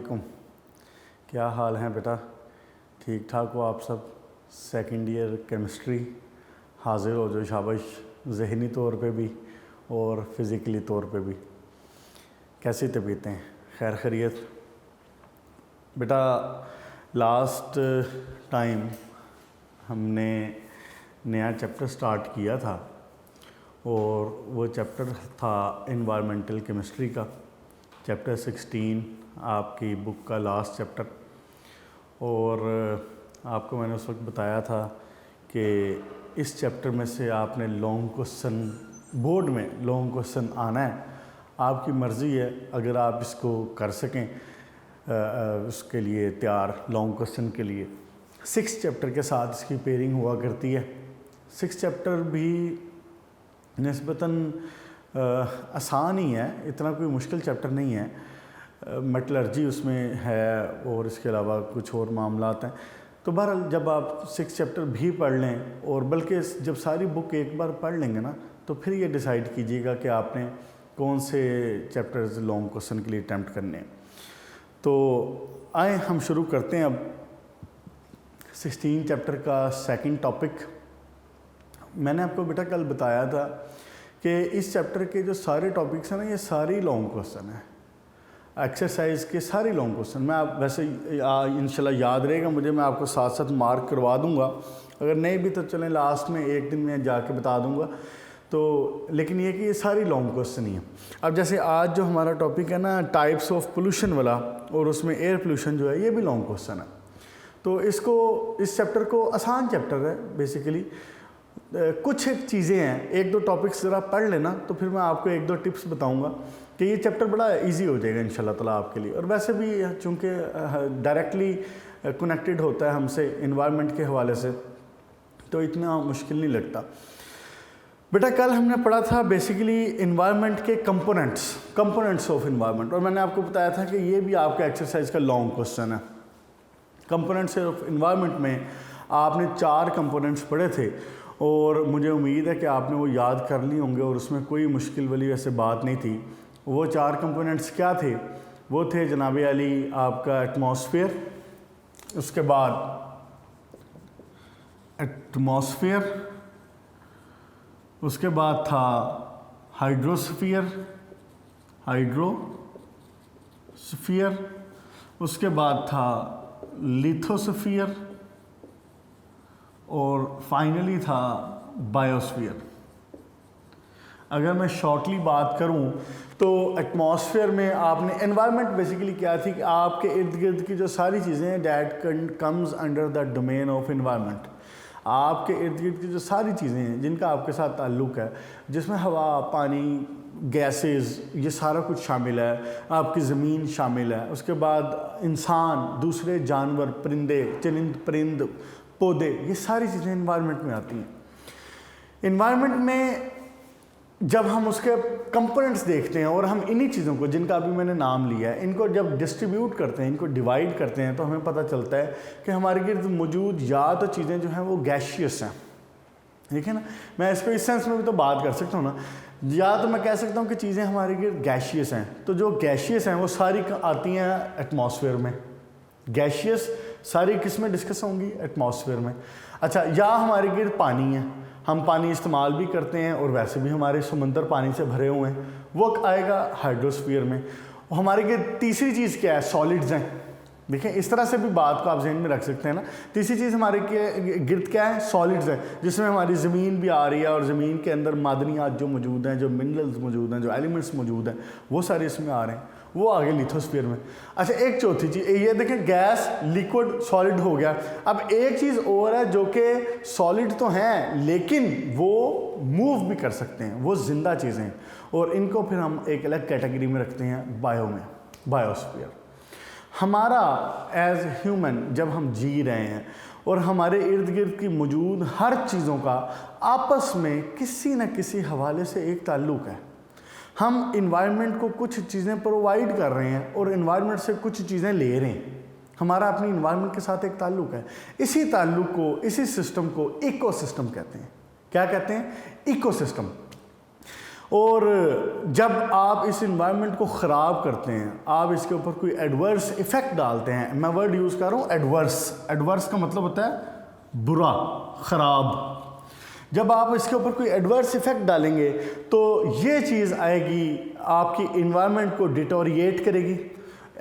वालेकुम। क्या हाल हैं बेटा? ठीक ठाक हो आप सब? सेकंड ईयर केमिस्ट्री हाजिर हो जो, शाबाश। ज़हनी तौर पे भी और फिज़िकली तौर पे भी। कैसी तबीयतें? खैर खैरियत? बेटा लास्ट टाइम हमने नया चैप्टर स्टार्ट किया था और वो चैप्टर था एनवायरमेंटल केमिस्ट्री का, चैप्टर 16 आपकी बुक का लास्ट चैप्टर। और आपको मैंने उस वक्त बताया था कि इस चैप्टर में से आपने लॉन्ग क्वेश्चन, बोर्ड में लॉन्ग क्वेश्चन आना है, आपकी मर्ज़ी है। अगर आप इसको कर सकें उसके लिए तैयार, लॉन्ग क्वेश्चन के लिए 6 चैप्टर के साथ इसकी पेयरिंग हुआ करती है। 6 चैप्टर भी निस्बतन आसान ही है, इतना कोई मुश्किल चैप्टर नहीं है। मेटलर्जी उसमें है और इसके अलावा कुछ और मामलात हैं। तो बहरहाल जब आप 6 चैप्टर भी पढ़ लें, और बल्कि जब सारी बुक एक बार पढ़ लेंगे ना, तो फिर ये डिसाइड कीजिएगा कि आपने कौन से चैप्टर्स लॉन्ग क्वेश्चन के लिए अटैम्प्ट करने हैं। तो आए हम शुरू करते हैं अब 16 चैप्टर का सेकंड टॉपिक। मैंने आपको बेटा कल बताया था कि इस चैप्टर के जो सारे टॉपिक्स हैं ना, ये सारे लॉन्ग क्वेश्चन हैं, एक्सरसाइज के सारे लॉन्ग क्वेश्चन। मैं आप वैसे इंशाल्लाह याद रहेगा मुझे, मैं आपको साथ साथ मार्क करवा दूंगा। अगर नहीं भी तो चलें लास्ट में एक दिन में जाके बता दूंगा। तो लेकिन ये कि ये सारी लॉन्ग क्वेश्चन ही है। अब जैसे आज जो हमारा टॉपिक है ना, टाइप्स ऑफ पोल्यूशन वाला, और उसमें एयर पोल्यूशन जो है, ये भी लॉन्ग क्वेश्चन है। तो इस चैप्टर को आसान चैप्टर है बेसिकली। कुछ एक चीज़ें हैं, एक दो टॉपिक्स ज़रा पढ़ लेना, तो फिर मैं आपको एक दो टिप्स बताऊंगा कि ये चैप्टर बड़ा इजी हो जाएगा इंशाल्लाह ताला आपके लिए। और वैसे भी चूँकि डायरेक्टली कनेक्टेड होता है हमसे एनवायरनमेंट के हवाले से, तो इतना मुश्किल नहीं लगता। बेटा कल हमने पढ़ा था बेसिकली एनवायरनमेंट के कंपोनेंट्स ऑफ एनवायरनमेंट, और मैंने आपको बताया था कि ये भी आपका एक्सरसाइज का लॉन्ग क्वेश्चन है। कंपोनेंट्स ऑफ एनवायरनमेंट में आपने 4 कंपोनेंट्स पढ़े थे, और मुझे उम्मीद है कि आपने वो याद कर लिए होंगे, और उसमें कोई मुश्किल वाली वैसे बात नहीं थी। वो 4 कंपोनेंट्स क्या थे? वो थे जनाब अली आपका एटमॉस्फेयर, उसके बाद एटमॉस्फेयर, उसके बाद था हाइड्रोस्फीयर, उसके बाद था लिथोस्फीयर, और फाइनली था बायोस्फीयर। अगर मैं शॉर्टली बात करूं तो एटमॉस्फेयर में आपने एनवायरनमेंट बेसिकली क्या थी कि आपके इर्द गिर्द की जो सारी चीज़ें हैं that comes under the domain of environment. आपके इर्द गिर्द की जो सारी चीज़ें हैं जिनका आपके साथ ताल्लुक़ है, जिसमें हवा, पानी, गैसेस, ये सारा कुछ शामिल है, आपकी ज़मीन शामिल है, उसके बाद इंसान, दूसरे जानवर, परिंदे, चरिंद परिंद, पौधे, ये सारी चीज़ें एनवायरनमेंट में आती हैं। एनवायरनमेंट में जब हम उसके कंपोनेंट्स देखते हैं, और हम इन्हीं चीज़ों को जिनका अभी मैंने नाम लिया है, इनको जब डिस्ट्रीब्यूट करते हैं, इनको डिवाइड करते हैं, तो हमें पता चलता है कि हमारे गिर्द मौजूद या तो चीज़ें जो हैं वो गैशियस हैं, ठीक है ना। मैं इस पर इस सेंस में भी तो बात कर सकता हूँ ना, या तो मैं कह सकता हूँ कि चीज़ें हमारे गिर्द गैशियस हैं। तो जो गैशियस हैं वो सारी आती हैं एटमॉस्फेयर में। गैशियस सारी किस में डिस्कस होंगी? एटमॉस्फेयर में। अच्छा, या हमारे गिर्द पानी है, हम पानी इस्तेमाल भी करते हैं, और वैसे भी हमारे समुंदर पानी से भरे हुए हैं, वो आएगा हाइड्रोस्फीयर में। और हमारे गिर्द तीसरी चीज़ क्या है? सॉलिड्स हैं। देखें, इस तरह से भी बात को आप जहन में रख सकते हैं ना। तीसरी चीज़ हमारे के गिर्द क्या है? सॉलिड्स है, जिसमें हमारी ज़मीन भी आ रही है, और ज़मीन के अंदर मादनियात जो मौजूद हैं, जो मिनरल्स मौजूद हैं, जो एलिमेंट्स मौजूद हैं, वो सारे इसमें आ रहे हैं, वो आगे लिथोस्फीयर में। अच्छा, एक चौथी चीज़ ये देखें, गैस, लिक्विड, सॉलिड हो गया। अब एक चीज़ और है जो कि सॉलिड तो हैं लेकिन वो मूव भी कर सकते हैं, वो जिंदा चीज़ें हैं, और इनको फिर हम एक अलग कैटेगरी में रखते हैं, बायोस्फीयर। हमारा एज ह्यूमन जब हम जी रहे हैं, और हमारे इर्द गिर्द की मौजूद हर चीज़ों का आपस में किसी न किसी हवाले से एक ताल्लुक़ है। हम इन्वायरमेंट को कुछ चीज़ें प्रोवाइड कर रहे हैं, और इन्वायरमेंट से कुछ चीज़ें ले रहे हैं। हमारा अपनी इन्वायरमेंट के साथ एक ताल्लुक़ है। इसी ताल्लुक़ को, इसी सिस्टम को इकोसिस्टम कहते हैं। क्या कहते हैं? इकोसिस्टम। और जब आप इस इन्वायरमेंट को ख़राब करते हैं, आप इसके ऊपर कोई एडवर्स इफ़ेक्ट डालते हैं, मैं वर्ड यूज़ कर रहा हूँ एडवर्स। एडवर्स का मतलब होता है बुरा, ख़राब। जब आप इसके ऊपर कोई एडवर्स इफ़ेक्ट डालेंगे तो ये चीज़ आएगी, आपकी इन्वायरमेंट को डिटोरिएट करेगी,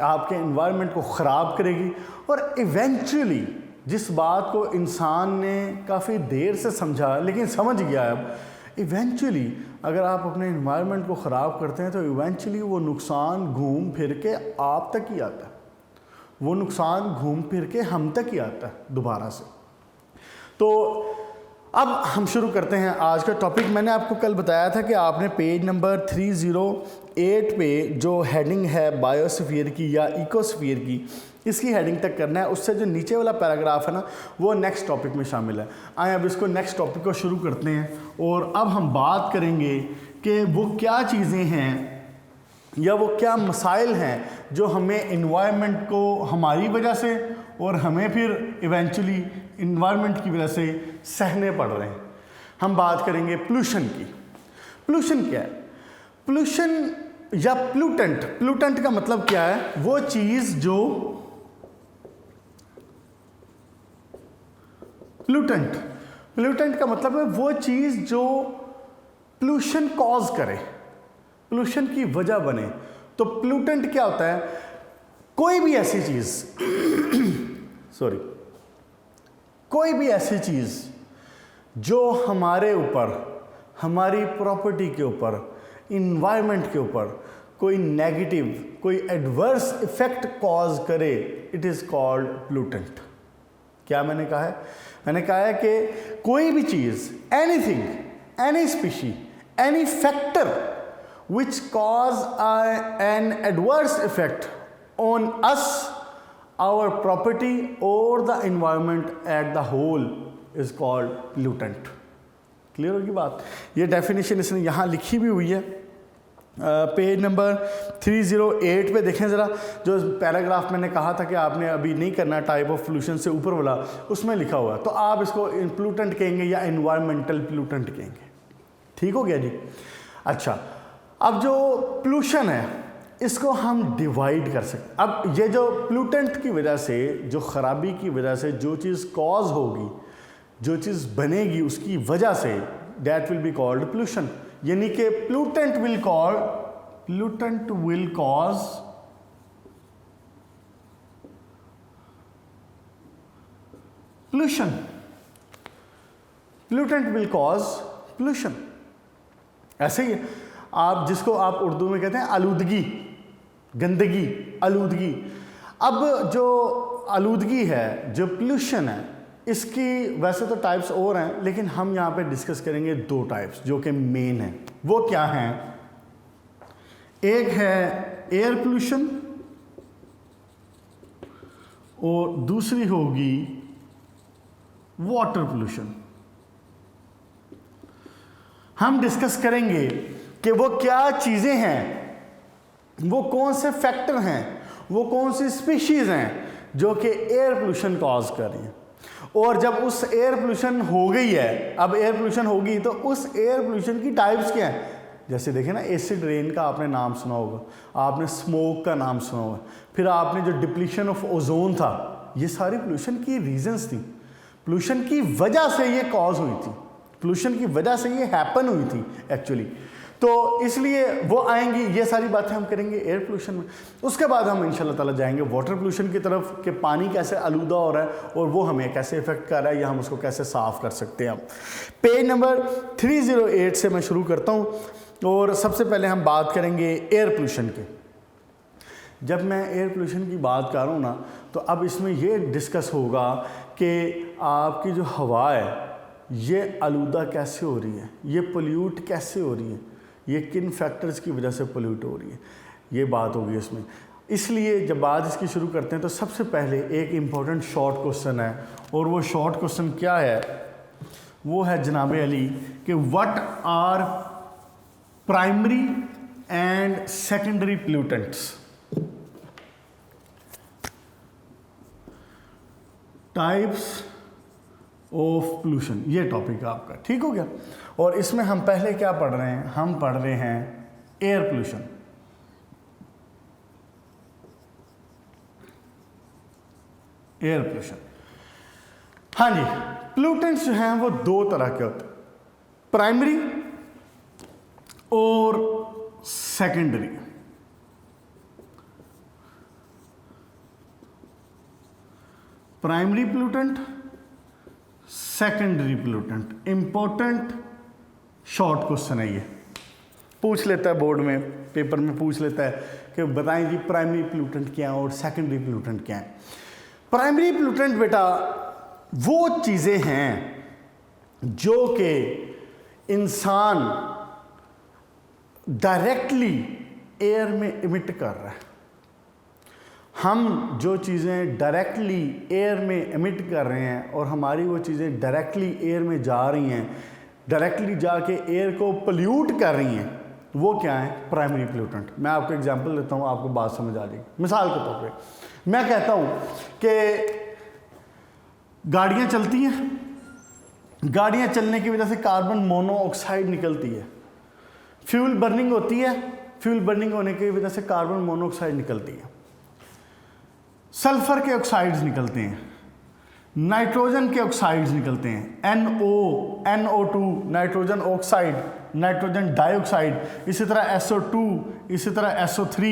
आपके इन्वायरमेंट को ख़राब करेगी। और इवेंचुअली जिस बात को इंसान ने काफ़ी देर से समझा लेकिन समझ गया है अब, इवेंचुअली अगर आप अपने इन्वायरमेंट को ख़राब करते हैं तो इवेंचुअली वो नुकसान घूम फिर के आप तक ही आता है, वो नुकसान घूम फिर के हम तक ही आता है दोबारा से। तो अब हम शुरू करते हैं आज का टॉपिक। मैंने आपको कल बताया था कि आपने पेज नंबर 308 पे जो हेडिंग है बायोस्फीयर की या इकोस्फीयर की, इसकी हेडिंग तक करना है। उससे जो नीचे वाला पैराग्राफ है ना, वो नेक्स्ट टॉपिक में शामिल है। आए अब इसको नेक्स्ट टॉपिक को शुरू करते हैं और अब हम बात करेंगे कि वो क्या चीज़ें हैं या वो क्या मसाइल हैं जो हमें इन्वायरमेंट को हमारी वजह से और हमें फिर इवेंचुअली इन्वायरमेंट की वजह से सहने पड़ रहे हैं। हम बात करेंगे पोल्यूशन की। पोल्यूशन क्या है? पोल्यूशन या प्लूटेंट, प्लूटेंट का मतलब क्या है? वो चीज़ जो प्लूटेंट, प्लूटेंट का मतलब है वो चीज़ जो पोल्यूशन कॉज करे, पोल्यूशन की वजह बने। तो प्लूटेंट क्या होता है? कोई भी ऐसी चीज़ सॉरी, कोई भी ऐसी चीज़ जो हमारे ऊपर, हमारी प्रॉपर्टी के ऊपर, इन्वायरमेंट के ऊपर कोई नेगेटिव, कोई एडवर्स इफेक्ट कॉज करे, इट इज़ कॉल्ड प्लूटेंट। क्या मैंने कहा है? मैंने कहा है कि कोई भी चीज़, anything, any species, any factor which cause an adverse effect on us, our property or the environment at the whole is called pollutant। Clear होगी बात? ये डेफिनेशन इसने यहाँ लिखी भी हुई है पेज नंबर 308 पे। देखें ज़रा, जो पैराग्राफ मैंने कहा था कि आपने अभी नहीं करना टाइप ऑफ पोल्यूशन से ऊपर वाला, उसमें लिखा हुआ है। तो आप इसको पोल्यूटेंट कहेंगे या इन्वायरमेंटल पोल्यूटेंट कहेंगे। ठीक हो गया जी? अच्छा, अब जो पोल्यूशन है इसको हम डिवाइड कर सकते। अब ये जो पोल्यूटेंट की वजह से, जो ख़राबी की वजह से जो चीज़ कॉज होगी, जो चीज़ बनेगी उसकी वजह से, that will be called pollution. यानी कि pollutant will cause pollution, pollutant will cause pollution. ऐसे ही आप जिसको आप उर्दू में कहते हैं आलूदगी, गंदगी, आलूदगी। अब जो आलूदगी है, जो पोल्यूशन है, इसकी वैसे तो टाइप्स और हैं, लेकिन हम यहाँ पे डिस्कस करेंगे दो टाइप्स जो कि मेन हैं। वो क्या हैं? एक है एयर पोल्यूशन और दूसरी होगी वाटर पोल्यूशन। हम डिस्कस करेंगे कि वो क्या चीज़ें हैं, वो कौन से फैक्टर हैं, वो कौन सी स्पीशीज़ हैं जो कि एयर पोल्यूशन कॉज कर रही हैं। और जब उस एयर पोल्यूशन हो गई है, अब एयर पोल्यूशन होगी तो उस एयर पोल्यूशन की टाइप्स क्या हैं? जैसे देखें ना, एसिड रेन का आपने नाम सुना होगा, आपने स्मोक का नाम सुना होगा, फिर आपने जो डिप्लीशन ऑफ ओजोन था, ये सारी पोल्यूशन की रीजंस थी। पोल्यूशन की वजह से ये कॉज हुई थी, पोल्यूशन की वजह से ये हैपन हुई थी एक्चुअली। तो इसलिए वो आएंगी, ये सारी बातें हम करेंगे एयर पोल्यूशन में। उसके बाद हम इंशाल्लाह ताला जाएंगे वाटर पोल्यूशन की तरफ कि पानी कैसे आलूदा हो रहा है और वो हमें कैसे इफेक्ट कर रहा है या हम उसको कैसे साफ़ कर सकते हैं। पेज नंबर 308 से मैं शुरू करता हूँ और सबसे पहले हम बात करेंगे एयर पोल्यूशन के। जब मैं एयर पोल्यूशन की बात कर रहा हूँ ना, तो अब इसमें ये डिस्कस होगा कि आपकी जो हवा है ये आलूदा कैसे हो रही है, ये पोल्यूट कैसे हो रही है, ये किन फैक्टर्स की वजह से पोल्यूट हो रही है, ये बात होगी इसमें। इसलिए जब बात इसकी शुरू करते हैं तो सबसे पहले एक इम्पॉर्टेंट शॉर्ट क्वेश्चन है, और वो शॉर्ट क्वेश्चन क्या है? वो है जनाब अली कि what are primary and secondary pollutants. Types of pollution, ये टॉपिक है आपका, ठीक हो गया। और इसमें हम पहले क्या पढ़ रहे हैं, हम पढ़ रहे हैं एयर पोल्यूशन। एयर पोल्यूशन, हाँ जी, पोल्यूटेंट्स जो हैं वो दो तरह के होते हैं, प्राइमरी और secondary. Primary pollutant, secondary pollutant. Important short question है, ये पूछ लेता है बोर्ड में, पेपर में पूछ लेता है कि बताएं जी प्राइमरी पोल्यूटेंट क्या है और सेकेंडरी पोल्यूटेंट क्या है। प्राइमरी पोल्यूटेंट बेटा वो चीज़ें हैं जो कि इंसान डायरेक्टली एयर में इमिट कर रहा है। हम जो चीज़ें डायरेक्टली एयर में इमिट कर रहे हैं और हमारी वो चीज़ें डायरेक्टली एयर में जा रही हैं, डायरेक्टली जाके एयर को पोल्यूट कर रही हैं, वो क्या है, प्राइमरी पोल्यूटेंट। मैं आपको एग्जांपल देता हूँ, आपको बात समझ आ जाएगी। मिसाल के तौर पे मैं कहता हूँ कि गाड़ियाँ चलती हैं, गाड़ियाँ चलने की वजह से कार्बन मोनोऑक्साइड निकलती है, फ्यूल बर्निंग होती है, फ्यूल बर्निंग होने की वजह से कार्बन मोनोऑक्साइड निकलती है, सल्फर के ऑक्साइड्स निकलते हैं, नाइट्रोजन के ऑक्साइड्स निकलते हैं, NO2 nitrogen oxide, nitrogen dioxide, इसी तरह SO2, इसी तरह SO3।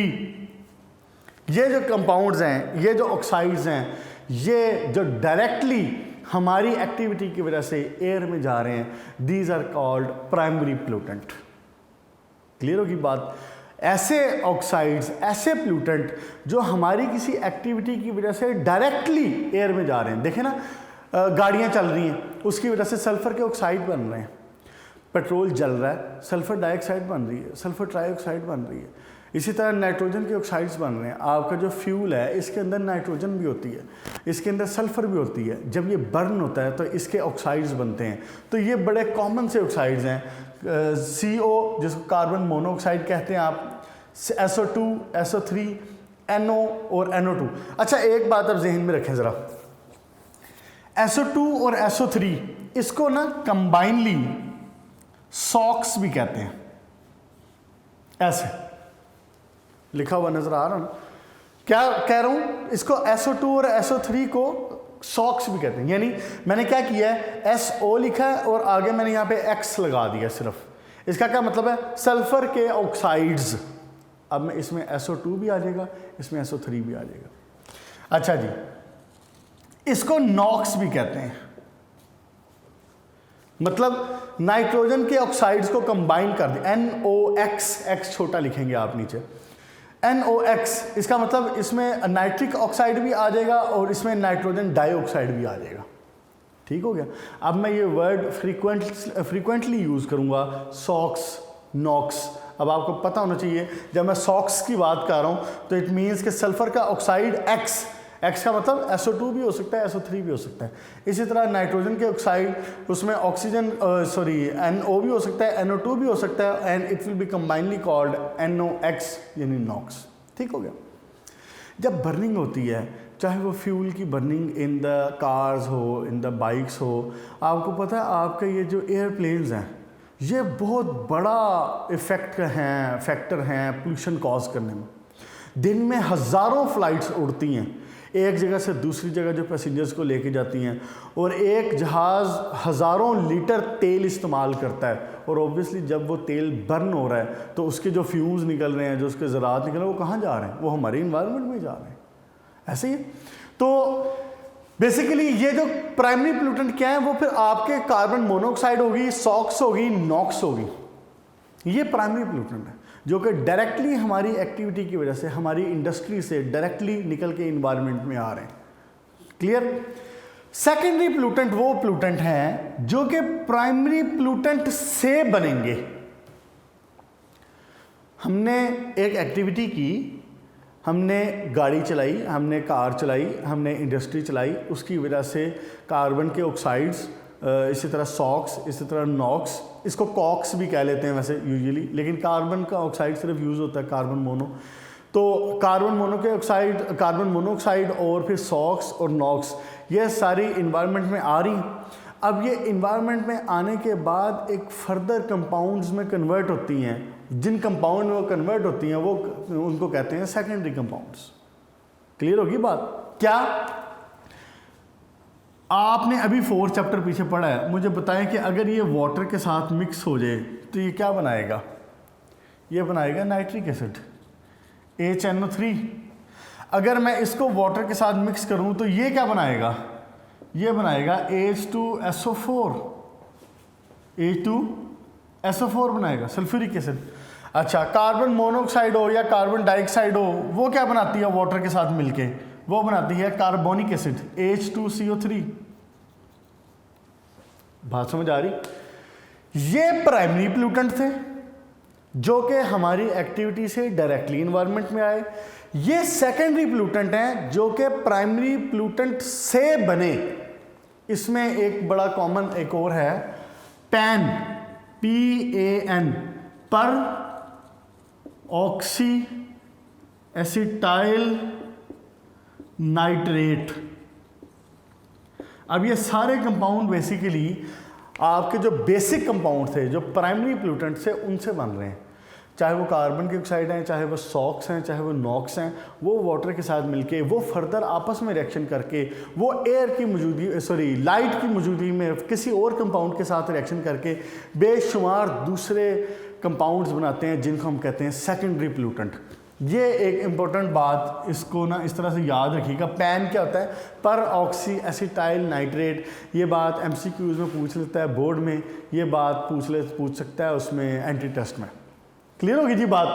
ये जो कंपाउंड्स हैं, ये जो ऑक्साइड्स हैं, ये जो डायरेक्टली हमारी एक्टिविटी की वजह से एयर में जा रहे हैं, these are called primary pollutant. Clear होगी बात। ऐसे ऑक्साइड्स, ऐसे पोल्यूटेंट जो हमारी किसी एक्टिविटी की वजह से डायरेक्टली एयर में जा रहे हैं। देखें ना, गाड़ियाँ चल रही हैं, उसकी वजह से सल्फर के ऑक्साइड बन रहे हैं, पेट्रोल जल रहा है, सल्फर डाइऑक्साइड बन रही है, सल्फर ट्राइऑक्साइड बन रही है, इसी तरह नाइट्रोजन के ऑक्साइड्स बन रहे हैं। आपका जो फ्यूल है इसके अंदर नाइट्रोजन भी होती है, इसके अंदर सल्फर भी होती है। जब ये बर्न होता है तो इसके ऑक्साइड्स बनते हैं। तो ये बड़े कॉमन से ऑक्साइड्स हैं। CO जिसको कार्बन मोनोऑक्साइड कहते हैं आप, SO2, SO3, NO और NO2। अच्छा एक बात आप जहन में रखें ज़रा, SO2 और SO3 इसको ना कंबाइनली सॉक्स भी कहते हैं। ऐसे लिखा हुआ नजर आ रहा ना, क्या कह रहा हूं, इसको SO2 और SO3 को सॉक्स भी कहते हैं। यानी मैंने क्या किया है, SO लिखा है और आगे मैंने यहाँ पे X लगा दिया सिर्फ। इसका क्या मतलब है, सल्फर के ऑक्साइड्स। अब मैं इसमें SO2 भी आ जाएगा, इसमें SO3 भी आ जाएगा। अच्छा जी, इसको नॉक्स भी कहते हैं, मतलब नाइट्रोजन के ऑक्साइड्स को कंबाइन कर दिया, NOx, X छोटा लिखेंगे आप नीचे, NOx। इसका मतलब इसमें नाइट्रिक ऑक्साइड भी आ जाएगा और इसमें नाइट्रोजन डाइऑक्साइड भी आ जाएगा। ठीक हो गया। अब मैं ये वर्ड फ्रीक्वेंटली यूज़ करूँगा, सॉक्स, नॉक्स। अब आपको पता होना चाहिए जब मैं सॉक्स की बात कर रहा हूँ तो इट मीन्स कि सल्फर का ऑक्साइड X का मतलब SO2 भी हो सकता है, SO3 भी हो सकता है। इसी तरह नाइट्रोजन के ऑक्साइड, उसमें ऑक्सीजन NO भी हो सकता है, NO2 भी हो सकता है, and it will B combinedly called NOx यानी नॉक्स। ठीक हो गया। जब बर्निंग होती है, चाहे वो फ्यूल की बर्निंग इन द कार्स हो, इन द बाइक्स हो, आपको पता है आपके ये जो एयरप्लेन्स हैं ये बहुत बड़ा फैक्टर हैं पोल्यूशन कॉज करने में। दिन में हज़ारों फ्लाइट्स उड़ती हैं एक जगह से दूसरी जगह जो पैसेंजर्स को लेके जाती हैं, और एक जहाज़ हज़ारों लीटर तेल इस्तेमाल करता है, और ऑब्वियसली जब वो तेल बर्न हो रहा है तो उसके जो फ्यूम्स निकल रहे हैं, जो उसके ज़रात निकल रहे हैं, वो कहाँ जा रहे हैं, वो हमारे इन्वायरमेंट में जा रहे हैं। ऐसे ही तो बेसिकली ये जो प्राइमरी पोल्यूटेंट क्या है, वो फिर आपके कार्बन मोनोऑक्साइड होगी, सॉक्स होगी, नॉक्स होगी, ये प्राइमरी पोल्यूटेंट है जो कि डायरेक्टली हमारी एक्टिविटी की वजह से, हमारी इंडस्ट्री से डायरेक्टली निकल के इन्वायरमेंट में आ रहे हैं। क्लियर। सेकेंडरी पोल्यूटेंट वो पोल्यूटेंट हैं जो कि प्राइमरी पोल्यूटेंट से बनेंगे। हमने एक एक्टिविटी की, हमने गाड़ी चलाई, हमने कार चलाई, हमने इंडस्ट्री चलाई, उसकी वजह से कार्बन के ऑक्साइड्स, इसी तरह सॉक्स, इसी तरह नॉक्स, इसको कॉक्स भी कह लेते हैं वैसे यूजुअली, लेकिन कार्बन का ऑक्साइड सिर्फ यूज़ होता है, कार्बन मोनो। तो कार्बन मोनोऑक्साइड और फिर सॉक्स और नॉक्स, ये सारी इन्वायरमेंट में आ रही। अब ये इन्वायरमेंट में आने के बाद एक फर्दर कंपाउंड्स में कन्वर्ट होती हैं, जिन कंपाउंड में वो कन्वर्ट होती हैं वो उनको कहते हैं सेकेंडरी कंपाउंड्स। क्लियर होगी बात? क्या आपने अभी 4th चैप्टर पीछे पढ़ा है, मुझे बताएं कि अगर ये वाटर के साथ मिक्स हो जाए तो ये क्या बनाएगा? ये बनाएगा नाइट्रिक एसिड HNO3। अगर मैं इसको वाटर के साथ मिक्स करूं तो ये क्या बनाएगा? ये बनाएगा H2SO4 बनाएगा, सल्फ्यूरिक एसिड। अच्छा, कार्बन मोनोऑक्साइड हो या कार्बन डाइऑक्साइड हो, वो क्या बनाती है वाटर के साथ मिलके? वो बनाती है कार्बोनिक एसिड H2CO3। बात समझ आ रही? ये प्राइमरी पोल्यूटेंट थे जो कि हमारी एक्टिविटी से डायरेक्टली इन्वायरमेंट में आए। ये सेकेंडरी पोल्यूटेंट हैं जो कि प्राइमरी पोल्यूटेंट से बने। इसमें एक बड़ा कॉमन एक और है, पैन, PAN, पर ऑक्सी एसिटाइल नाइट्रेट। अब ये सारे कंपाउंड बेसिकली आपके जो बेसिक कंपाउंड थे, जो प्राइमरी पोल्यूटेंट थे, उनसे बन रहे हैं। चाहे वो कार्बन के ऑक्साइड हैं, चाहे वो सॉक्स हैं, चाहे वो नॉक्स हैं, वो वाटर के साथ मिलके वो फर्दर आपस में रिएक्शन करके वो एयर की मौजूदगी लाइट की मौजूदगी में किसी और कंपाउंड के साथ रिएक्शन करके बेशुमार दूसरे कंपाउंड्स बनाते हैं जिनको हम कहते हैं सेकेंडरी पोल्यूटेंट। ये एक इम्पोर्टेंट बात, इसको ना इस तरह से याद रखिएगा। पैन क्या होता है? पर ऑक्सी एसिटाइल नाइट्रेट। ये बात MCQs में पूछ लेता है बोर्ड में, ये बात पूछ सकता है उसमें एंट्री टेस्ट में। क्लियर होगी जी बात?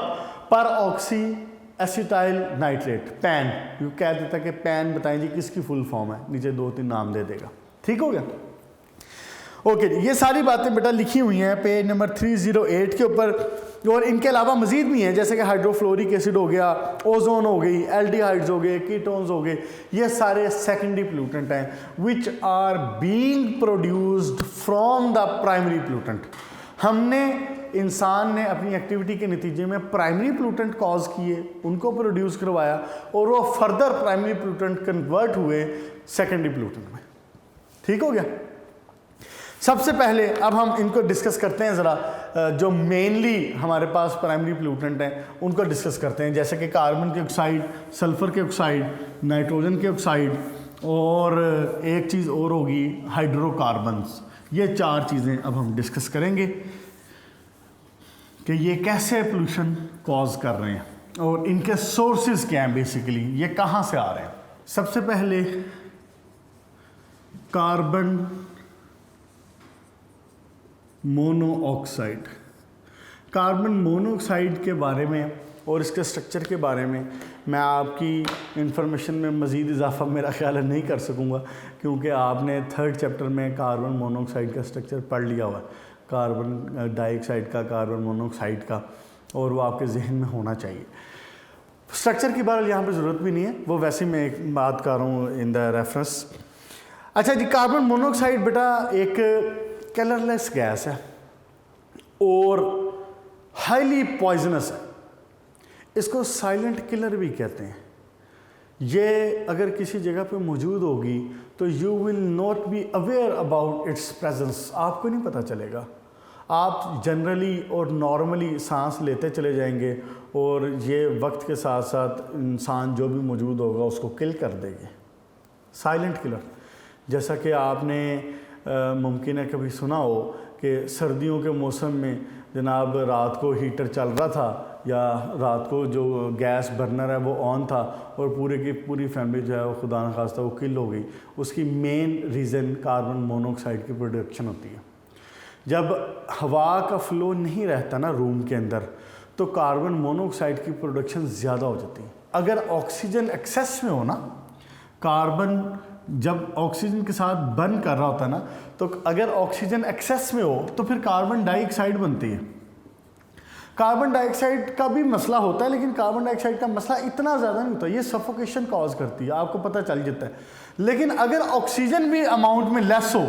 पर oxy acetyl nitrate, pan. You कह देता कि पैन बताएं जी किसकी फुल फॉर्म है, नीचे 2-3 नाम दे देगा। ठीक हो गया? ओके, ये सारी बातें बेटा लिखी हुई हैं पेज नंबर 308 के ऊपर। और इनके अलावा मजीद भी हैं, जैसे कि हाइड्रोफ्लोरिक एसिड हो गया, ओजोन हो गई, एल्डिहाइड्स हो गए, कीटोन्स हो गए। ये सारे सेकेंडरी पोल्यूटेंट हैं which are being produced from the primary pollutant. हमने, इंसान ने अपनी एक्टिविटी के नतीजे में प्राइमरी पोल्यूटेंट कॉज किए, उनको प्रोड्यूस करवाया और वो फर्दर प्राइमरी पोल्यूटेंट कन्वर्ट हुए सेकेंडरी पोल्यूटेंट में। ठीक हो गया? सबसे पहले अब हम इनको डिस्कस करते हैं ज़रा, जो मेनली हमारे पास प्राइमरी पोल्यूटेंट हैं उनको डिस्कस करते हैं, जैसे कि कार्बन के ऑक्साइड, सल्फ़र के ऑक्साइड, नाइट्रोजन के ऑक्साइड और एक चीज़ और होगी हाइड्रोकार्बन्स। ये 4 चीज़ें अब हम डिस्कस करेंगे कि ये कैसे पोल्यूशन कॉज कर रहे हैं और इनके सोर्सेज क्या हैं, बेसिकली ये कहाँ से आ रहे हैं। सबसे पहले कार्बन मोनोऑक्साइड। कार्बन मोनोऑक्साइड के बारे में और इसके स्ट्रक्चर के बारे में मैं आपकी इंफॉर्मेशन में मज़ीद इजाफा मेरा ख्याल है नहीं कर सकूँगा, क्योंकि आपने 3rd चैप्टर में कार्बन मोनोऑक्साइड का स्ट्रक्चर पढ़ लिया हुआ है, कार्बन डाइऑक्साइड का, कार्बन मोनोऑक्साइड का, और वो आपके जहन में होना चाहिए। स्ट्रक्चर की बात यहाँ पे ज़रूरत भी नहीं है, वो वैसे मैं एक बात कर रहा हूँ इन द रेफरेंस। अच्छा जी, कार्बन मोनोऑक्साइड बेटा एक कलरलेस गैस है और हाईली पॉइजनस है। इसको साइलेंट किलर भी कहते हैं। ये अगर किसी जगह पे मौजूद होगी तो you will not be aware about it's presence, आपको नहीं पता चलेगा। आप जनरली और नॉर्मली सांस लेते चले जाएंगे और ये वक्त के साथ साथ इंसान जो भी मौजूद होगा उसको किल कर देंगे। साइलेंट किलर, जैसा कि आपने मुमकिन है कभी सुना हो कि सर्दियों के मौसम में जनाब रात को हीटर चल रहा था या रात को जो गैस बर्नर है वो ऑन था और पूरे की पूरी फैमिली जो है वो खुदा न खास्ता वो किल हो गई। उसकी मेन रीज़न कार्बन मोनोऑक्साइड की प्रोडक्शन होती है। जब हवा का फ्लो नहीं रहता ना रूम के अंदर तो कार्बन मोनोऑक्साइड की प्रोडक्शन ज़्यादा हो जाती है। अगर ऑक्सीजन एक्सेस में हो ना, कार्बन जब ऑक्सीजन के साथ बर्न कर रहा होता है ना, तो अगर ऑक्सीजन एक्सेस में हो तो फिर कार्बन डाइऑक्साइड बनती है। कार्बन डाइऑक्साइड का भी मसला होता है, लेकिन कार्बन डाइऑक्साइड का मसला इतना ज़्यादा नहीं होता, ये सफोकेशन कॉज करती है, आपको पता चल जाता है। लेकिन अगर ऑक्सीजन भी अमाउंट में लेस हो,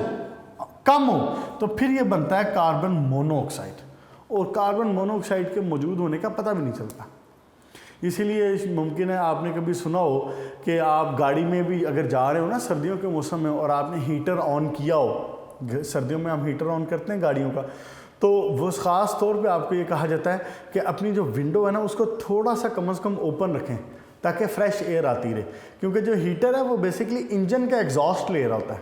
कम हो, तो फिर ये बनता है कार्बन मोनोऑक्साइड, और कार्बन मोनोऑक्साइड के मौजूद होने का पता भी नहीं चलता। इसीलिए मुमकिन है आपने कभी सुना हो कि आप गाड़ी में भी अगर जा रहे हो ना सर्दियों के मौसम में और आपने हीटर ऑन किया हो सर्दियों में हम हीटर ऑन करते हैं गाड़ियों का, तो वो ख़ास तौर पे आपको ये कहा जाता है कि अपनी जो विंडो है ना उसको थोड़ा सा कम से कम ओपन रखें ताकि फ्रेश एयर आती रहे, क्योंकि जो हीटर है वो बेसिकली इंजन का एग्जॉस्ट ले रहा होता है।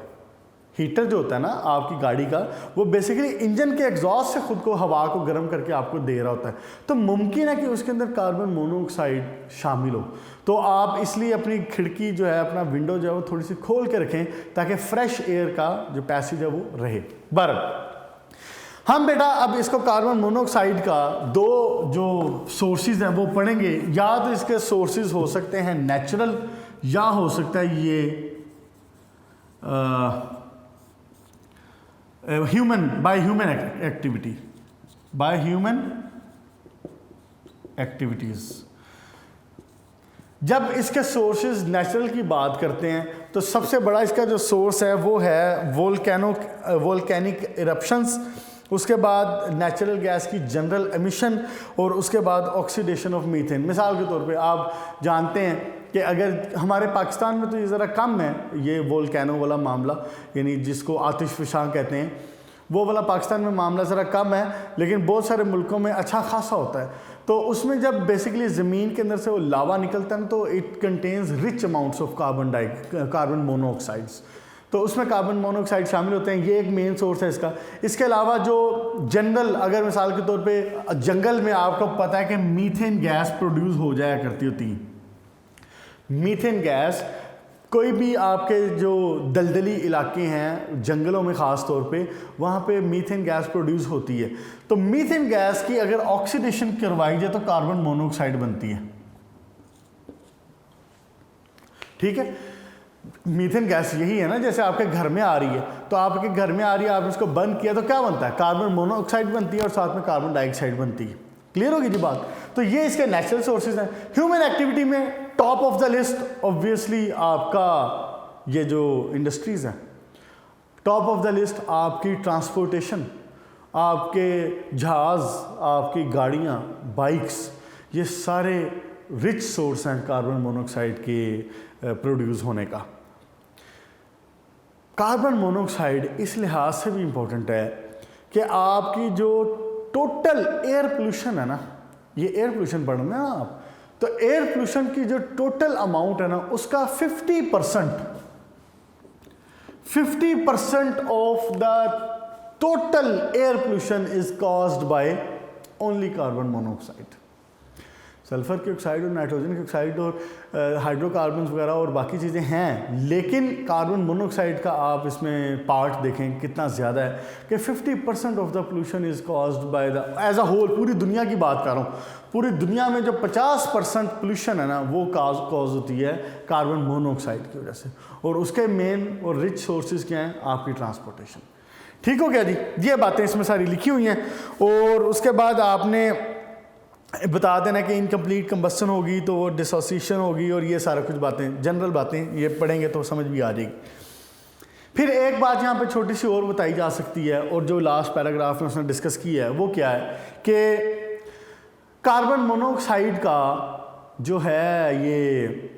हीटर जो होता है ना आपकी गाड़ी का, वो बेसिकली इंजन के एग्जॉस्ट से खुद को हवा को गर्म करके आपको दे रहा होता है। तो मुमकिन है कि उसके अंदर कार्बन मोनोऑक्साइड शामिल हो, तो आप इसलिए अपनी खिड़की जो है, अपना विंडो जो है वो थोड़ी सी खोल के रखें ताकि फ्रेश एयर का जो पैसेज है वो रहे। बरं हम बेटा अब इसको कार्बन मोनोऑक्साइड का दो जो सोर्सेज हैं वो पढ़ेंगे। या तो इसके सोर्सेज हो सकते हैं नेचुरल, या हो सकता है ये बाय ह्यूमन एक्टिविटीज। जब इसके सोर्सेज नेचुरल की बात करते हैं तो सबसे बड़ा इसका जो सोर्स है वो है वोल्केनिक इरप्शंस, उसके बाद नेचुरल गैस की जनरल एमिशन, और उसके बाद ऑक्सीडेशन ऑफ मीथेन। मिसाल के तौर पे आप जानते हैं कि अगर हमारे पाकिस्तान में तो ये ज़रा कम है ये वोल्केनो वाला मामला, यानी जिसको आतिशफशां कहते हैं, वो वाला पाकिस्तान में मामला ज़रा कम है, लेकिन बहुत सारे मुल्कों में अच्छा खासा होता है। तो उसमें जब बेसिकली ज़मीन के अंदर से वो लावा निकलता है ना, तो it contains rich amounts of carbon monoxides, तो उसमें कार्बन मोनोऑक्साइड शामिल होते हैं। ये एक मेन सोर्स है इसका। इसके अलावा जो जनरल, अगर मिसाल के तौर पे जंगल में आपको पता है कि मीथेन गैस प्रोड्यूस हो जाया करती होती है। मीथेन गैस कोई भी आपके जो दलदली इलाके हैं जंगलों में ख़ास तौर पे, वहाँ पे मीथेन गैस प्रोड्यूस होती है। तो मीथेन गैस की अगर ऑक्सीडेशन करवाई जाए तो कार्बन मोनोऑक्साइड बनती है। ठीक है, मीथेन गैस यही है ना, जैसे आपके घर में आ रही है, तो आपके घर में आ रही है, आपने इसको बंद किया तो क्या बनता है, कार्बन मोनोऑक्साइड बनती है और साथ में कार्बन डाइऑक्साइड बनती है। क्लियर होगी जी बात। तो ये इसके नेचुरल सोर्सेज हैं। ह्यूमन एक्टिविटी में top of the list obviously आपका ये जो इंडस्ट्रीज हैं, टॉप ऑफ द लिस्ट आपकी ट्रांसपोर्टेशन, आपके जहाज़, आपकी गाड़ियाँ, बाइक्स, ये सारे रिच सोर्स हैं कार्बन मोनोऑक्साइड के प्रोड्यूस होने का। कार्बन मोनोऑक्साइड इस लिहाज से भी इम्पोर्टेंट है कि आपकी जो टोटल एयर पोल्यूशन है ना, ये एयर पोल्यूशन पढ़ना है आप, तो एयर पोल्यूशन की जो टोटल अमाउंट है ना, उसका 50% of the total air pollution is caused by only carbon monoxide. Sulphur की ऑक्साइड और नाइट्रोजन की ऑक्साइड और हाइड्रोकार्बन वगैरह और बाकी चीज़ें हैं, लेकिन कार्बन मोनोऑक्साइड का आप इसमें पार्ट देखें कितना ज़्यादा है कि 50% of the pollution is caused by the as a whole. पूरी दुनिया की बात कर रहा हूँ, पूरी दुनिया में जो 50% पोल्यूशन है ना, वो कॉज होती है कार्बन मोनोऑक्साइड की वजह से। और उसके मेन और रिच सोर्सेज क्या हैं, आपकी ट्रांसपोर्टेशन। ठीक हो गया जी, ये बातें इसमें सारी लिखी हुई हैं। और उसके बाद आपने बता देना कि इनकम्प्लीट कंबस्शन होगी तो डिसोसिएशन होगी, और ये सारा कुछ बातें, जनरल बातें, ये पढ़ेंगे तो समझ भी आ जाएगी। फिर एक बात यहाँ पे छोटी सी और बताई जा सकती है, और जो लास्ट पैराग्राफ में उसने डिस्कस की है वो क्या है कि कार्बन मोनोऑक्साइड का जो है ये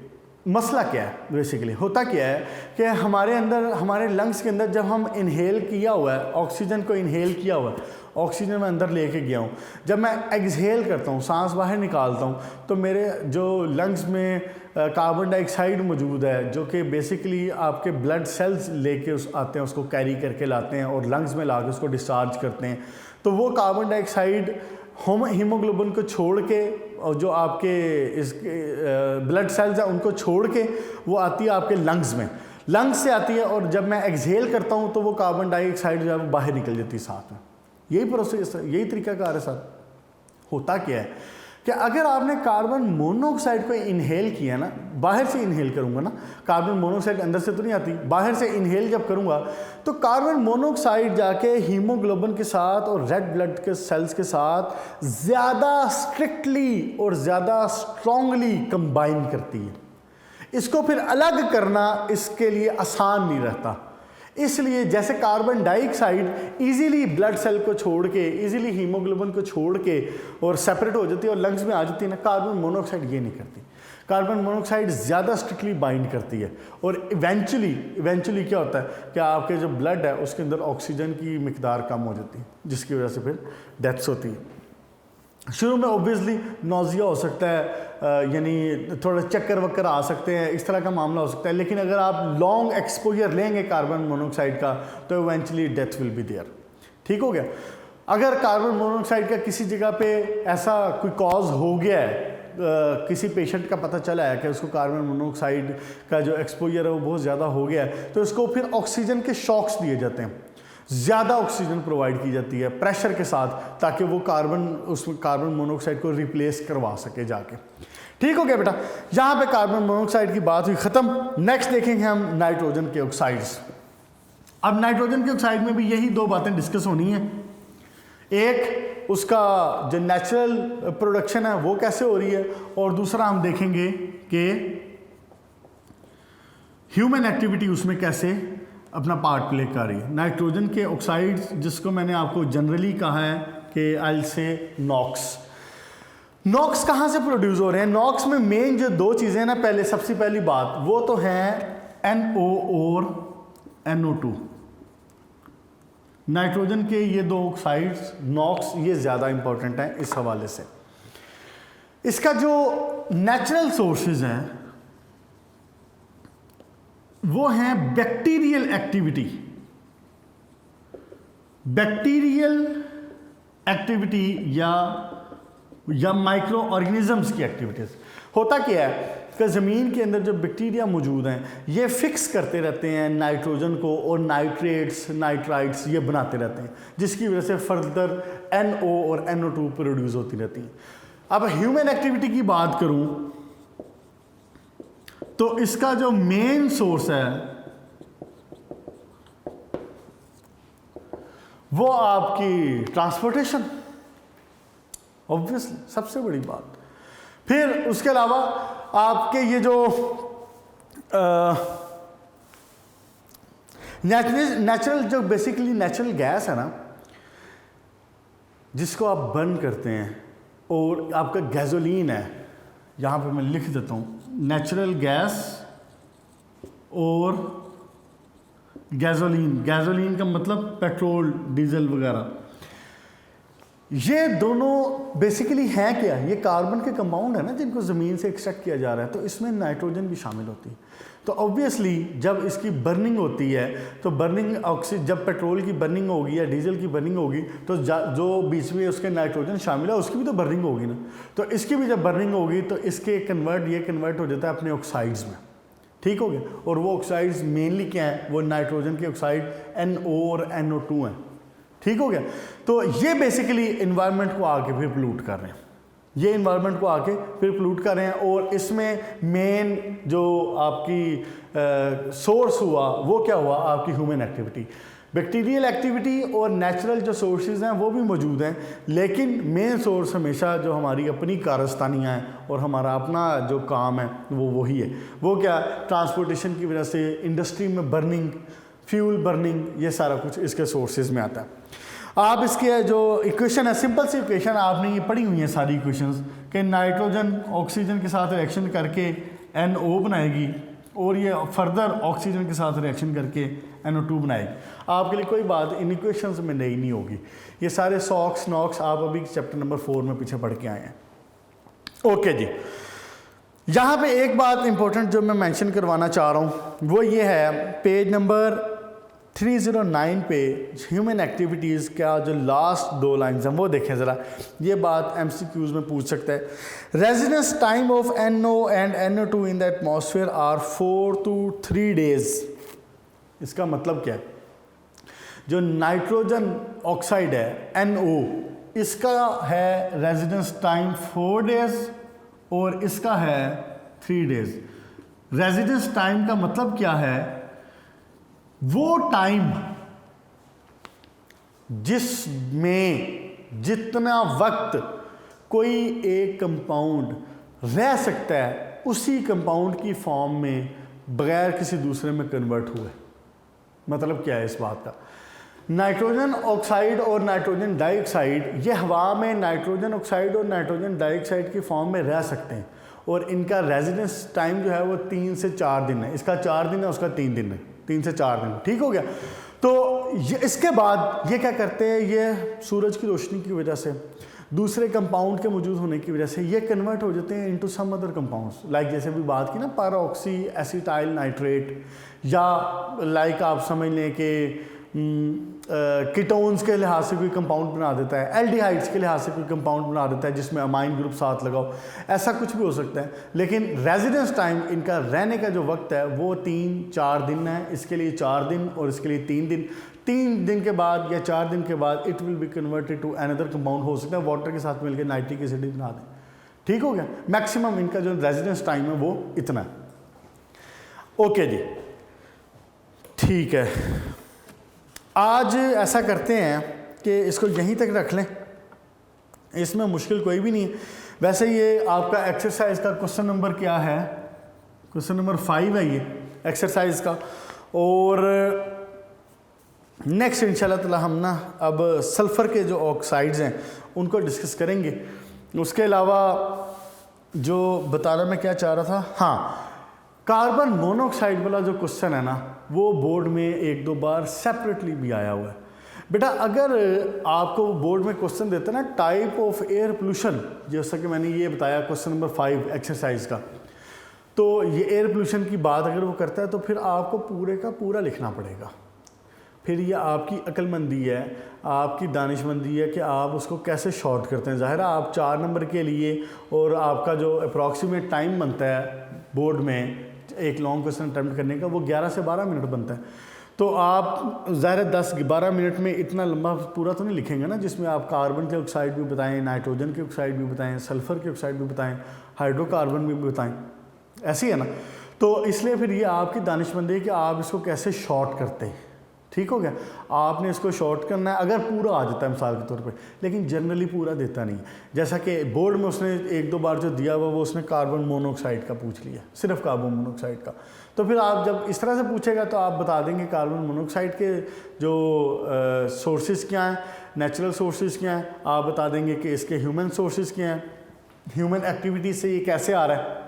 मसला क्या है, बेसिकली होता क्या है कि हमारे अंदर, हमारे लंग्स के अंदर जब हम इनहेल किया हुआ है, ऑक्सीजन को इनहेल किया हुआ है, ऑक्सीजन मैं अंदर लेके गया हूँ, जब मैं एक्सहेल करता हूँ, सांस बाहर निकालता हूँ, तो मेरे जो लंग्स में कार्बन डाइऑक्साइड मौजूद है, जो कि बेसिकली आपके ब्लड सेल्स लेके आते हैं, उसको कैरी करके लाते हैं और लंग्स में ला के उसको डिस्चार्ज करते हैं। तो वो कार्बन डाइऑक्साइड हीमोग्लोबिन को छोड़ के, और जो आपके इसके ब्लड सेल्स हैं उनको छोड़ के वो आती है आपके लंग्स में, लंग्स से आती है, और जब मैं एक्सहेल करता हूँ तो वो कार्बन डाइऑक्साइड जो है बाहर निकल जाती है साथ में। यही प्रोसेस, यही तरीकाकार है सर। होता क्या है कि अगर आपने कार्बन मोनोऑक्साइड को इनहेल किया ना, बाहर से इनहेल करूंगा ना, कार्बन मोनोऑक्साइड अंदर से तो नहीं आती, बाहर से इनहेल जब करूंगा तो कार्बन मोनोऑक्साइड जाके हीमोग्लोबिन के साथ और रेड ब्लड के सेल्स के साथ ज़्यादा स्ट्रिक्टली और ज़्यादा स्ट्रांगली कंबाइन करती है। इसको फिर अलग करना इसके लिए आसान नहीं रहता। इसलिए जैसे carbon dioxide easily blood cell को छोड़ के, इजीली हीमोग्लोबिन को छोड़ के और सेपरेट हो जाती है और लंग्स में आ जाती है ना, कार्बन मोनोऑक्साइड ये नहीं करती। कार्बन मोनोऑक्साइड ज़्यादा स्ट्रिक्टली बाइंड करती है और इवेंचुअली क्या होता है कि आपके जो ब्लड है उसके अंदर ऑक्सीजन की मिकदार कम हो जाती है, जिसकी वजह से फिर डेथ्स होती है। शुरू में ऑब्वियसली नोज़िया हो सकता है, यानी थोड़ा चक्कर वक्कर आ सकते हैं, इस तरह का मामला हो सकता है, लेकिन अगर आप लॉन्ग एक्सपोजर लेंगे कार्बन मोनोऑक्साइड का तो eventually death will be there. ठीक हो गया। अगर कार्बन मोनोऑक्साइड का किसी जगह पे ऐसा कोई कॉज हो गया है, किसी पेशेंट का पता चला है कि उसको कार्बन मोनोऑक्साइड का जो एक्सपोजर है वो बहुत ज़्यादा हो गया है, तो उसको फिर ऑक्सीजन के शॉक्स दिए जाते हैं, ज़्यादा ऑक्सीजन प्रोवाइड की जाती है प्रेशर के साथ, ताकि वो उस कार्बन मोनोऑक्साइड को रिप्लेस करवा सके जाके। ठीक हो गया बेटा, यहाँ पे कार्बन मोनोऑक्साइड की बात हुई ख़त्म। नेक्स्ट देखेंगे हम नाइट्रोजन के ऑक्साइड्स। अब नाइट्रोजन के ऑक्साइड में भी यही दो बातें डिस्कस होनी है, एक उसका जो नेचुरल प्रोडक्शन है वो कैसे हो रही है, और दूसरा हम देखेंगे कि ह्यूमन एक्टिविटी उसमें कैसे अपना पार्ट प्ले कर रही है। नाइट्रोजन के ऑक्साइड्स, जिसको मैंने आपको जनरली कहा है कि आई से नॉक्स कहाँ से प्रोड्यूस हो रहे हैं। नॉक्स में मेन जो दो चीज़ें ना, पहले सबसे पहली बात वो तो है NO और NO2। नाइट्रोजन के ये दो ऑक्साइड्स नॉक्स ये ज़्यादा इंपॉर्टेंट हैं इस हवाले से। इसका जो नेचुरल सोर्सेज हैं वो हैं बैक्टीरियल एक्टिविटी या माइक्रो ऑर्गेनिजम्स की एक्टिविटीज़। होता क्या है कि ज़मीन के अंदर जो बैक्टीरिया मौजूद हैं ये फिक्स करते रहते हैं नाइट्रोजन को, और नाइट्रेट्स नाइट्राइट्स ये बनाते रहते हैं, जिसकी वजह से फर्दर NO और NO2 प्रोड्यूस होती रहती हैं। अब ह्यूमन एक्टिविटी की बात करूं तो इसका जो मेन सोर्स है वो आपकी ट्रांसपोर्टेशन, ऑब्वियसली सबसे बड़ी बात। फिर उसके अलावा आपके ये जो नेचुरल जो बेसिकली नेचुरल गैस है ना, जिसको आप बर्न करते हैं, और आपका गैसोलीन है, यहाँ पे मैं लिख देता हूँ नेचुरल गैस और गैसोलीन का मतलब पेट्रोल डीजल वगैरह, ये दोनों बेसिकली हैं क्या, ये कार्बन के कंपाउंड है ना जिनको ज़मीन से एक्सट्रैक्ट किया जा रहा है, तो इसमें नाइट्रोजन भी शामिल होती है। तो ऑब्वियसली जब इसकी बर्निंग होती है तो जब पेट्रोल की बर्निंग होगी या डीजल की बर्निंग होगी तो जो बीच में उसके नाइट्रोजन शामिल है उसकी भी तो बर्निंग होगी ना, तो इसकी भी जब बर्निंग होगी तो इसके कन्वर्ट हो जाता है अपने ऑक्साइड्स में। ठीक हो गया। और वो ऑक्साइड्स मेनली क्या है, वो नाइट्रोजन के ऑक्साइड NO और NO2 हैं। ठीक हो गया। तो ये बेसिकली इन्वायरमेंट को आके फिर पोल्यूट कर रहे हैं, और इसमें मेन जो आपकी सोर्स हुआ वो क्या हुआ, आपकी ह्यूमन एक्टिविटी। बैक्टीरियल एक्टिविटी और नेचुरल जो सोर्सेज हैं वो भी मौजूद हैं, लेकिन मेन सोर्स हमेशा जो हमारी अपनी कारस्तानियाँ हैं और हमारा अपना जो काम है वो वही है। वो क्या, ट्रांसपोर्टेशन की वजह से इंडस्ट्री में बर्निंग, फ्यूल बर्निंग, ये सारा कुछ इसके सोर्सेज में आता है। आप इसके जो इक्वेशन है, सिंपल सी इक्वेशन आपने ये पढ़ी हुई है सारी इक्वेशंस, कि नाइट्रोजन ऑक्सीजन के साथ रिएक्शन करके NO बनाएगी और ये फर्दर ऑक्सीजन के साथ रिएक्शन करके NO2 बनाएगी। आपके लिए कोई बात इन इक्वेशंस में नहीं होगी, ये सारे सॉक्स नॉक्स आप अभी चैप्टर नंबर 4 में पीछे पढ़ के आए हैं। ओके जी, यहाँ पे एक बात इंपॉर्टेंट जो मैं मेंशन करवाना चाह रहा हूँ वो ये है, पेज नंबर 309 पे ह्यूमन एक्टिविटीज़ का जो लास्ट 2 लाइन्स हैं वो देखें ज़रा। ये बात MCQs में पूछ सकता है। Residence time of NO and NO2 in the atmosphere are 4 to 3 days। इसका मतलब क्या है, जो नाइट्रोजन ऑक्साइड है NO, इसका है रेजिडेंस टाइम 4 days और इसका है 3 days। रेजिडेंस टाइम का मतलब क्या है, वो टाइम जिसमें जितना वक्त कोई एक कंपाउंड रह सकता है उसी कंपाउंड की फॉर्म में बगैर किसी दूसरे में कन्वर्ट हुए। मतलब क्या है इस बात का, नाइट्रोजन ऑक्साइड और नाइट्रोजन डाइऑक्साइड ये हवा में नाइट्रोजन ऑक्साइड और नाइट्रोजन डाइऑक्साइड की फॉर्म में रह सकते हैं, और इनका रेजिडेंस टाइम जो है वो 3 से 4 दिन है। इसका 4 दिन है, उसका 3 दिन है, 3 से 4 दिन, ठीक हो गया। तो ये इसके बाद ये क्या करते हैं, ये सूरज की रोशनी की वजह से, दूसरे कंपाउंड के मौजूद होने की वजह से ये कन्वर्ट हो जाते हैं into some other compounds, like जैसे भी बात की ना पैराऑक्सी एसिटाइल नाइट्रेट, या लाइक आप समझ लें कि कीटोन्स के लिहाज से कोई कंपाउंड बना देता है, एल्डिहाइड्स के लिहाज से कोई कंपाउंड बना देता है जिसमें अमाइन ग्रुप साथ लगाओ, ऐसा कुछ भी हो सकता है। लेकिन रेजिडेंस टाइम, इनका रहने का जो वक्त है वो 3-4 दिन है। इसके लिए 4 दिन और इसके लिए 3 दिन। 3 दिन के बाद या 4 दिन के बाद it will be converted to another compound, हो सकता है वाटर के साथ मिलकर नाइट्रिक एसिड बना दें, ठीक हो गया। मैक्सिमम इनका जो रेजिडेंस टाइम है वो इतना है। ओके जी, ठीक है। आज ऐसा करते हैं कि इसको यहीं तक रख लें, इसमें मुश्किल कोई भी नहीं है। वैसे ये आपका एक्सरसाइज का क्वेश्चन नंबर क्या है, क्वेश्चन नंबर 5 है ये एक्सरसाइज का। और नेक्स्ट इंशाल्लाह ताला हम ना अब सल्फ़र के जो ऑक्साइड्स हैं उनको डिस्कस करेंगे। उसके अलावा जो बताना मैं क्या चाह रहा था, हाँ, कार्बन मोनोऑक्साइड वाला जो क्वेश्चन है ना वो बोर्ड में 1-2 बार सेपरेटली भी आया हुआ है। बेटा अगर आपको बोर्ड में क्वेश्चन देते ना टाइप ऑफ एयर पोल्यूशन, जैसा कि मैंने ये बताया क्वेश्चन नंबर 5 एक्सरसाइज का, तो ये एयर पोल्यूशन की बात अगर वो करता है तो फिर आपको पूरे का पूरा लिखना पड़ेगा। फिर ये आपकी अक्लमंदी है, आपकी दानिशमंदी है कि आप उसको कैसे शॉर्ट करते हैं। ज़ाहिर है आप 4 नंबर के लिए, और आपका जो अप्रॉक्सीमेट टाइम बनता है बोर्ड में एक लॉन्ग क्वेश्चन अटेम्प्ट करने का वो 11 से 12 मिनट बनता है। तो आप ज़ाहिर 10-12 मिनट में इतना लंबा पूरा तो नहीं लिखेंगे ना, जिसमें आप कार्बन के ऑक्साइड भी बताएं, नाइट्रोजन के ऑक्साइड भी बताएं, सल्फ़र के ऑक्साइड भी बताएं, हाइड्रोकार्बन भी बताएं, ऐसे ही है ना। तो इसलिए फिर ये आपकी दानिशमंदी है कि आप इसको कैसे शॉर्ट करते हैं, ठीक हो गया। आपने इसको शॉर्ट करना है, अगर पूरा आ जाता है मिसाल के तौर पे, लेकिन जनरली पूरा देता नहीं। जैसा कि बोर्ड में उसने 1-2 बार जो दिया हुआ वो उसने कार्बन मोनोऑक्साइड का पूछ लिया, सिर्फ कार्बन मोनोऑक्साइड का। तो फिर आप जब इस तरह से पूछेगा तो आप बता देंगे कार्बन मोनोऑक्साइड के जो सोर्सेज क्या हैं, नेचुरल सोर्सेज क्या हैं, आप बता देंगे कि इसके ह्यूमन सोर्सेज क्या हैं, ह्यूमन एक्टिविटी से ये कैसे आ रहा है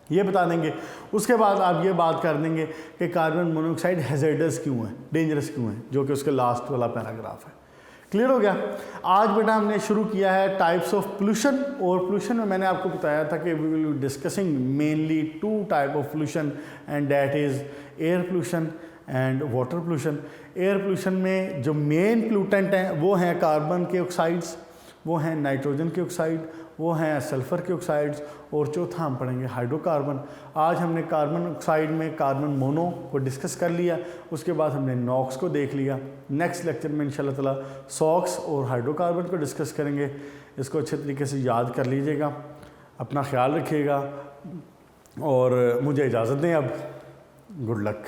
ये बता देंगे। उसके बाद आप ये बात कर देंगे कि कार्बन मोनोऑक्साइड हैज़र्डस क्यों है, डेंजरस क्यों है, जो कि उसके लास्ट वाला पैराग्राफ है। क्लियर हो गया। आज बेटा हमने शुरू किया है टाइप्स ऑफ पोल्यूशन, और पोल्यूशन में मैंने आपको बताया था कि we will be discussing mainly 2 type of pollution, and that is air pollution and water pollution. Air pollution में जो मेन पोल्यूटेंट हैं वो हैं कार्बन के ऑक्साइड्स, वो हैं नाइट्रोजन के ऑक्साइड, वो हैं सल्फ़र के ऑक्साइड्स, और चौथा हम पढ़ेंगे हाइड्रोकार्बन। आज हमने कार्बन ऑक्साइड में कार्बन मोनो को डिस्कस कर लिया, उसके बाद हमने नॉक्स को देख लिया। नेक्स्ट लेक्चर में इंशाल्लाह ताला सॉक्स और हाइड्रोकार्बन को डिस्कस करेंगे। इसको अच्छे तरीके से याद कर लीजिएगा, अपना ख्याल रखिएगा, और मुझे इजाज़त दें अब। Good luck.